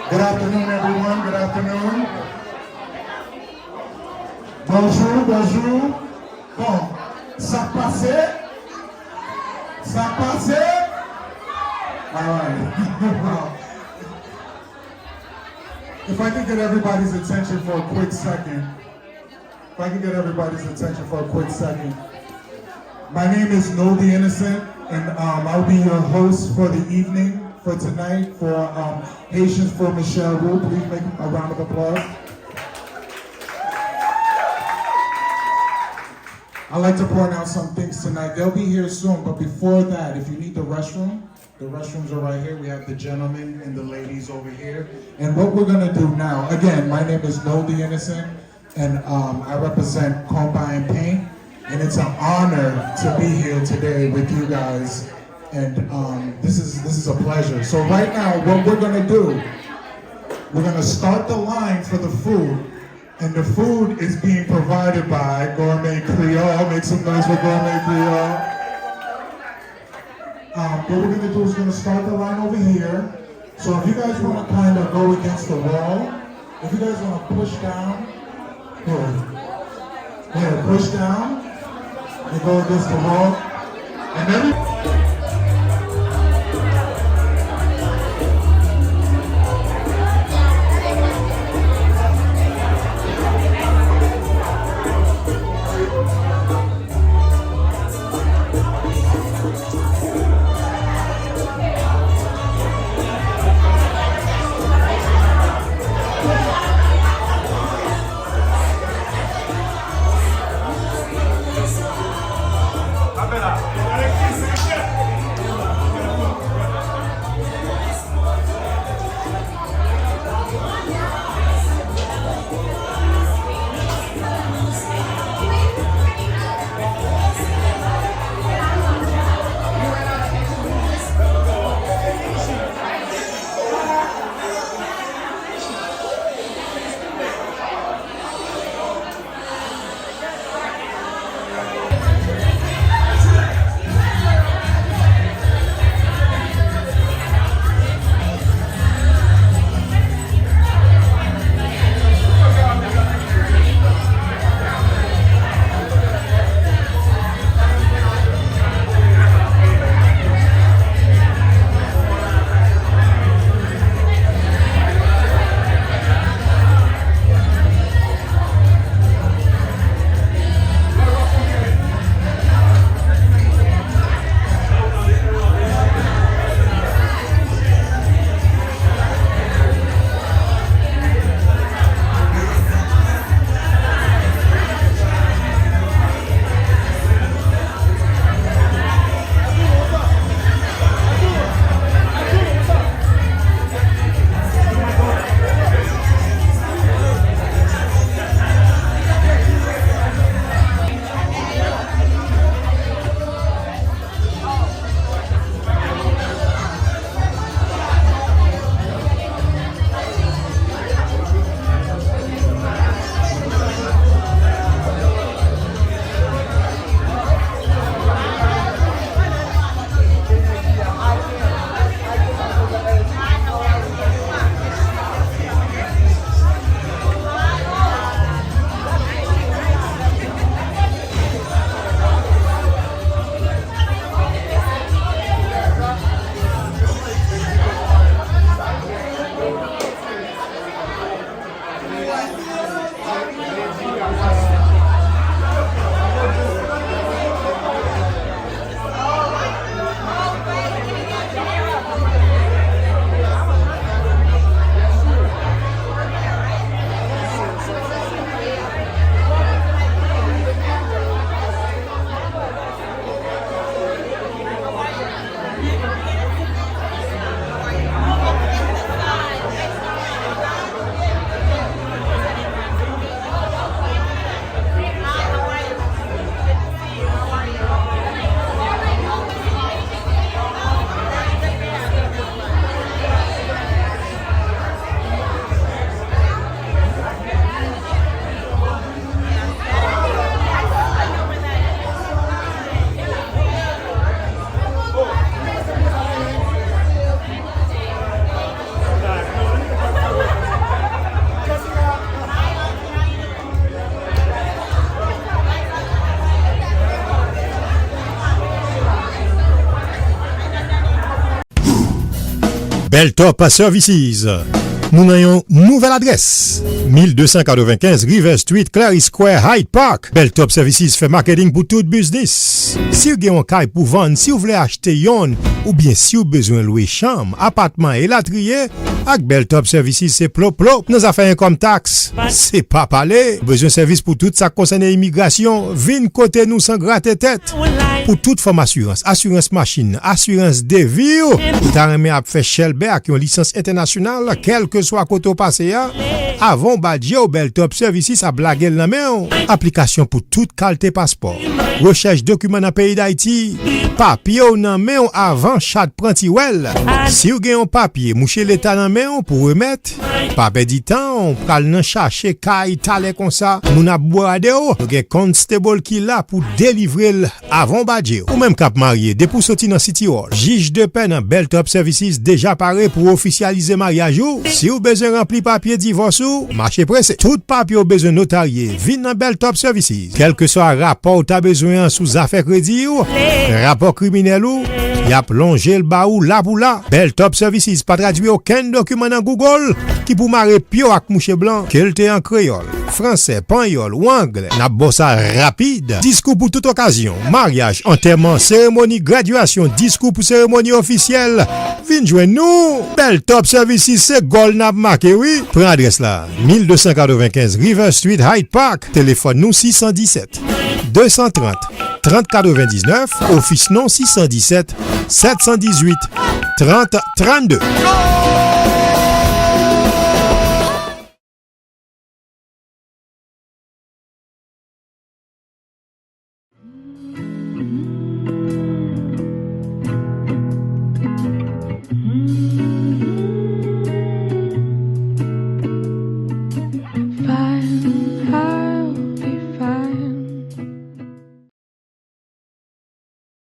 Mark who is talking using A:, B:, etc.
A: Good afternoon, everyone. Good afternoon. Bonjour, bonjour. Bon, ça passe? Ça passe? All right. If I could get everybody's attention for a quick second. My name is No the Innocent, and I'll be your host for the evening, for tonight, for Haitians for Michelle Wu. Please make a round of applause. I'd like to point out some things tonight. They'll be here soon, but before that, if you need the restrooms are right here. We have the gentlemen and the ladies over here. And what we're gonna do now, again, my name is No the Innocent, and I represent Combine Paint. And it's an honor to be here today with you guys, and this is a pleasure. So right now, what we're gonna do, we're gonna start the line for the food, and the food is being provided by Gourmet Creole. Make some noise for Gourmet Creole. What we're gonna do is gonna start the line over here. So if you guys wanna kind of go against the wall, if you guys wanna push down, here, push down. You go against the wall, and every... Espera.
B: Belltop Services. Nous avons une nouvelle adresse. 1295 River Street, Clary Square, Hyde Park. Belltop Services fait marketing pour tout business. Si vous avez un caille pour vendre, si vous voulez acheter yon, ou bien si vous avez besoin de louer chambre, appartement et latrier, avec Belltop Services, c'est plop. Nous avons comme taxe. C'est pas parler. Besoin de service pour tout ça concerne l'immigration. Vine côté nous sans gratter tête. Pour toute forme assurance, assurance machine, assurance de vie, ou t'as remis à faire Shelby qui ont licence internationale, quel que soit côté passé, avant badge au Belltop Services à blaguer la main. Application pour toute qualité passeport. Recherche documents dans le pays d'Haïti. Papier dans main avant chat prantiwel. Si vous avez un papier, mouchez l'état dans main pour remettre. Pas perdre temps, on pral chercher kay talé comme ça. Moun a boade ou, nous constable qui là pour délivrer avant badge. Ou même cap marié, depuis sorti dans City Hall. Juge de paix dans Belltop Services déjà paré pour officialiser mariage ou. Si vous besoin remplir papier divorce ou, marché pressé. Tout papier au besoin notarié, vin dans Belltop Services. Quel que soit rapport t'as besoin sous affaire crédit ou, rapport criminel ou, y a plongé le baou là pour là. Belltop Services pas traduit aucun document dans Google qui pour marrer pio ak mouche blanc, qu'elle te en créole, français, panyol ou anglais. N'a bossa rapide. Discours pour toute occasion. Mariage, enterrement, cérémonie, graduation, discours pour cérémonie officielle. Vin joindre nous. Belltop Services, c'est gold n'a marqué, oui. Prends adresse là. 1295 River Street, Hyde Park. Téléphone nous 617 230 3099. Office non 617 718 30 32.